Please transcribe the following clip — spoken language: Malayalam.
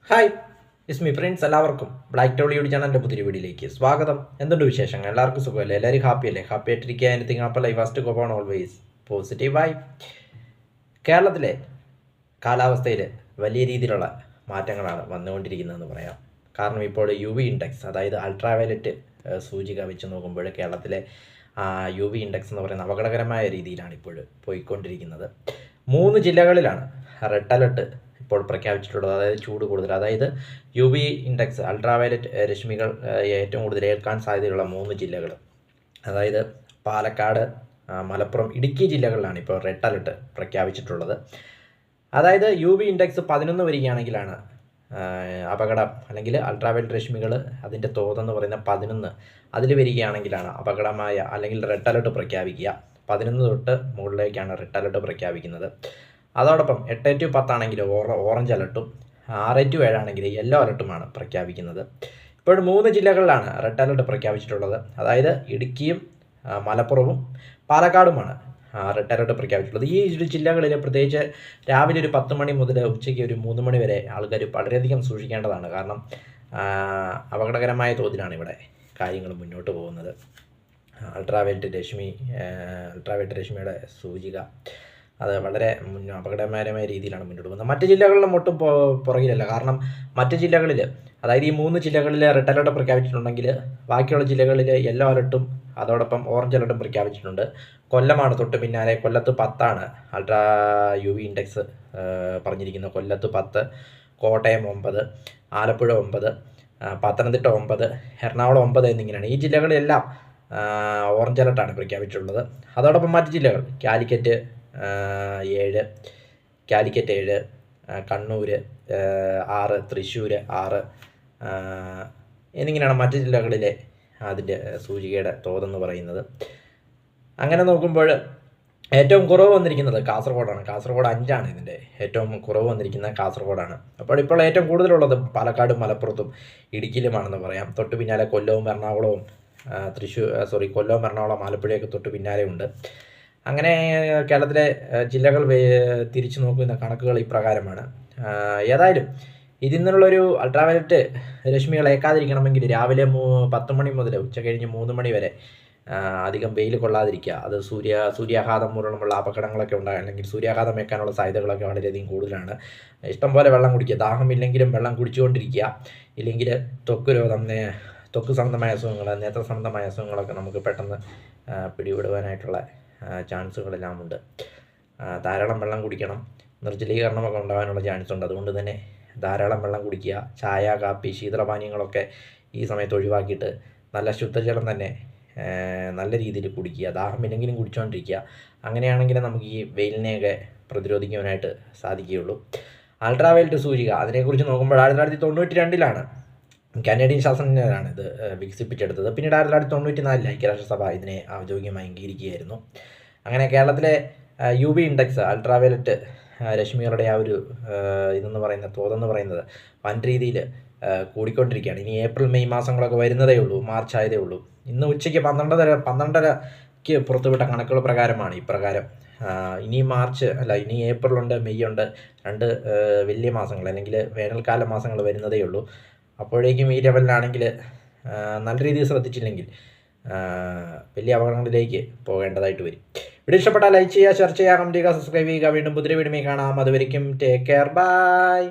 ഹായ് ഇസ്മി ഫ്രണ്ട്സ്, എല്ലാവർക്കും ബ്ലാക്ക് ടോളിയോട് ചാനലിൻ്റെ പുതിയ വീഡിയോയിലേക്ക് സ്വാഗതം. എന്തുണ്ട് വിശേഷങ്ങൾ? എല്ലാവർക്കും സുഖമല്ലേ? എല്ലാവരും ഹാപ്പി അല്ലേ? ഹാപ്പി ആയിട്ടിരിക്കുക. Anything app life first go on always പോസിറ്റീവായി. കേരളത്തിലെ കാലാവസ്ഥയിൽ വലിയ രീതിയിലുള്ള മാറ്റങ്ങളാണ് വന്നുകൊണ്ടിരിക്കുന്നതെന്ന് പറയാം. കാരണം ഇപ്പോൾ UV ഇൻഡെക്സ്, അതായത് അൾട്രാവയലറ്റ് സൂചിക വെച്ച് നോക്കുമ്പോൾ കേരളത്തിലെ UV ഇൻഡെക്സ് എന്ന് പറയുന്ന അപകടകരമായ രീതിയിലാണ് ഇപ്പോൾ പോയിക്കൊണ്ടിരിക്കുന്നത്. 3 ജില്ലകളിലാണ് റെഡ് അലർട്ട് ഇപ്പോൾ പ്രഖ്യാപിച്ചിട്ടുള്ളത്. അതായത് ചൂട് കൂടുതൽ, അതായത് UV ഇൻഡെക്സ് അൾട്രാവയലറ്റ് രശ്മികൾ ഏറ്റവും കൂടുതൽ ഏൽക്കാൻ സാധ്യതയുള്ള 3 ജില്ലകൾ, അതായത് പാലക്കാട്, മലപ്പുറം, ഇടുക്കി ജില്ലകളിലാണ് ഇപ്പോൾ റെഡ് അലർട്ട് പ്രഖ്യാപിച്ചിട്ടുള്ളത്. അതായത് UV ഇൻഡെക്സ് 11 വരികയാണെങ്കിലാണ് അപകടം, അല്ലെങ്കിൽ അൾട്രാവയലറ്റ് രശ്മികൾ അതിൻ്റെ തോതെന്ന് പറയുന്ന 11 അതിൽ വരികയാണെങ്കിലാണ് അപകടമായ അല്ലെങ്കിൽ റെഡ് അലർട്ട് പ്രഖ്യാപിക്കുക. 11 തൊട്ട് മുകളിലേക്കാണ് റെഡ് അലർട്ട് പ്രഖ്യാപിക്കുന്നത്. അതോടൊപ്പം 8 to 10 ആണെങ്കിൽ ഓറഞ്ച് അലർട്ടും 6 to 7 ആണെങ്കിൽ യെല്ലോ അലർട്ടുമാണ് പ്രഖ്യാപിക്കുന്നത്. ഇപ്പോൾ 3 ജില്ലകളിലാണ് റെഡ് അലർട്ട് പ്രഖ്യാപിച്ചിട്ടുള്ളത്. അതായത് ഇടുക്കിയും മലപ്പുറവും പാലക്കാടുമാണ് റെഡ് അലർട്ട് പ്രഖ്യാപിച്ചിട്ടുള്ളത്. ഈ ജില്ലകളിൽ പ്രത്യേകിച്ച് രാവിലെ ഒരു 10 മണി മുതൽ ഉച്ചയ്ക്ക് ഒരു 3 മണി വരെ ആൾക്കാർ വളരെയധികം സൂക്ഷിക്കേണ്ടതാണ്. കാരണം അപകടകരമായ തോതിലാണ് ഇവിടെ കാര്യങ്ങൾ മുന്നോട്ട് പോകുന്നത്. അൾട്രാവയലറ്റ് രശ്മിയുടെ സൂചിക അത് വളരെ അപകടകരമായ രീതിയിലാണ് മുന്നോട്ട് പോകുന്നത്. മറ്റ് ജില്ലകളിലും ഒട്ടും പുറകിലല്ല. കാരണം മറ്റ് ജില്ലകളിൽ, അതായത് ഈ 3 ജില്ലകളിൽ റെഡ് അലർട്ട് പ്രഖ്യാപിച്ചിട്ടുണ്ടെങ്കിൽ ബാക്കിയുള്ള ജില്ലകളിൽ യെല്ലോ അലർട്ടും അതോടൊപ്പം ഓറഞ്ച് അലർട്ടും പ്രഖ്യാപിച്ചിട്ടുണ്ട്. കൊല്ലമാണ് തൊട്ട് പിന്നാലെ. കൊല്ലത്ത് 10 ആണ് UV ഇൻഡെക്സ് പറഞ്ഞിരിക്കുന്നത്. കൊല്ലത്ത് 10, കോട്ടയം 9, ആലപ്പുഴ 9, പത്തനംതിട്ട 9, എറണാകുളം 9 എന്നിങ്ങനെയാണ്. ഈ ജില്ലകളിലെല്ലാം ഓറഞ്ച് അലർട്ടാണ് പ്രഖ്യാപിച്ചിട്ടുള്ളത്. അതോടൊപ്പം മറ്റ് ജില്ലകൾ കാലിക്കറ്റ് 7, കണ്ണൂർ 6, തൃശ്ശൂർ 6 എന്നിങ്ങനെയാണ് മറ്റ് ജില്ലകളിലെ അതിൻ്റെ സൂചികയുടെ തോതെന്ന് പറയുന്നത്. അങ്ങനെ നോക്കുമ്പോൾ ഏറ്റവും കുറവ് വന്നിരിക്കുന്നത് കാസർഗോഡാണ്. കാസർഗോഡ് 5 ഇതിൻ്റെ ഏറ്റവും കുറവ് വന്നിരിക്കുന്നത് കാസർഗോഡാണ്. അപ്പോൾ ഇപ്പോൾ ഏറ്റവും കൂടുതലുള്ളത് പാലക്കാടും മലപ്പുറത്തും ഇടുക്കിയിലുമാണെന്ന് പറയാം. തൊട്ട് പിന്നാലെ കൊല്ലവും എറണാകുളവും കൊല്ലവും എറണാകുളം ആലപ്പുഴയൊക്കെ തൊട്ട് പിന്നാലെ ഉണ്ട്. അങ്ങനെ കേരളത്തിലെ ജില്ലകൾ തിരിച്ചു നോക്കുന്ന കണക്കുകൾ ഇപ്രകാരമാണ്. ഏതായാലും ഇതിൽ നിന്നുള്ളൊരു അൾട്രാവയലറ്റ് രശ്മികൾ ഏൽക്കാതിരിക്കണമെങ്കിൽ രാവിലെ 10 മണി മുതൽ ഉച്ച കഴിഞ്ഞ് 3 മണി വരെ അധികം വെയിൽ കൊള്ളാതിരിക്കുക. അത് സൂര്യാഘാതം മൂലമുള്ള അപകടങ്ങളൊക്കെ ഉണ്ടാകും, അല്ലെങ്കിൽ സൂര്യാഘാതം ഏൽക്കാനുള്ള സാധ്യതകളൊക്കെ വളരെയധികം കൂടുതലാണ്. ഇഷ്ടംപോലെ വെള്ളം കുടിക്കുക. ദാഹമില്ലെങ്കിലും വെള്ളം കുടിച്ചുകൊണ്ടിരിക്കുക. ഇല്ലെങ്കിൽ ത്വക്ക് സംബന്ധമായ അസുഖങ്ങൾ, നേത്ര സംബന്ധമായ അസുഖങ്ങളൊക്കെ നമുക്ക് പെട്ടെന്ന് പിടിപെടുവാനായിട്ടുള്ള ചാൻസുകളെല്ലാം ഉണ്ട്. ധാരാളം വെള്ളം കുടിക്കണം. നിർജ്ജലീകരണമൊക്കെ ഉണ്ടാകാനുള്ള ചാൻസ് ഉണ്ട്. അതുകൊണ്ട് തന്നെ ധാരാളം വെള്ളം കുടിക്കുക. ചായ, കാപ്പി, ശീതളപാനീയങ്ങളൊക്കെ ഈ സമയത്ത് ഒഴിവാക്കിയിട്ട് നല്ല ശുദ്ധജലം തന്നെ നല്ല രീതിയിൽ കുടിക്കുക. ദാഹമില്ലെങ്കിലും കുടിച്ചുകൊണ്ടിരിക്കുക. അങ്ങനെയാണെങ്കിൽ നമുക്ക് ഈ വെയിലിനെയൊക്കെ പ്രതിരോധിക്കുവാനായിട്ട് സാധിക്കുകയുള്ളൂ. അൾട്രാവയലറ്റ് സൂചിക അതിനെക്കുറിച്ച് നോക്കുമ്പോൾ 1992 കാനേഡിയൻ ശാസ്ത്രജ്ഞരാണ് ഇത് വികസിപ്പിച്ചെടുത്തത്. പിന്നീട് 1994 ഐക്യരാഷ്ട്രസഭ ഇതിനെ ഔദ്യോഗികമായി അംഗീകരിക്കുകയായിരുന്നു. അങ്ങനെ കേരളത്തിലെ UV ഇൻഡെക്സ് അൾട്രാവയലറ്റ് രശ്മികളുടെ ആ ഒരു ഇതെന്ന് പറയുന്ന തോതെന്ന് പറയുന്നത് വൻ രീതിയിൽ കൂടിക്കൊണ്ടിരിക്കുകയാണ്. ഇനി ഏപ്രിൽ മെയ് മാസങ്ങളൊക്കെ വരുന്നതേ ഉള്ളൂ, മാർച്ച് ആയതേ ഉള്ളൂ. ഇന്ന് ഉച്ചയ്ക്ക് 12:30 പുറത്തുവിട്ട കണക്കുകൾ പ്രകാരമാണ് ഇപ്രകാരം. ഇനി ഏപ്രിലുണ്ട്, മെയ് ഉണ്ട്, 2 വലിയ മാസങ്ങൾ അല്ലെങ്കിൽ വേനൽക്കാല മാസങ്ങൾ വരുന്നതേ ഉള്ളൂ. അപ്പോഴേക്കും ഈ ലെവലിലാണെങ്കിൽ നല്ല രീതിയിൽ ശ്രദ്ധിച്ചില്ലെങ്കിൽ വലിയ അപകടങ്ങളിലേക്ക് പോകേണ്ടതായിട്ട് വരും. വീഡിയോ ഇഷ്ടപ്പെട്ടാൽ ലൈക്ക് ചെയ്യുക, ഷെയർ ചെയ്യുക, കമൻറ്റ് ചെയ്യുക, സബ്സ്ക്രൈബ് ചെയ്യുക. വീണ്ടും പുതിയ വീഡിയോ കാണാം. അതുവരെയും ടേക്ക് കെയർ, ബൈ.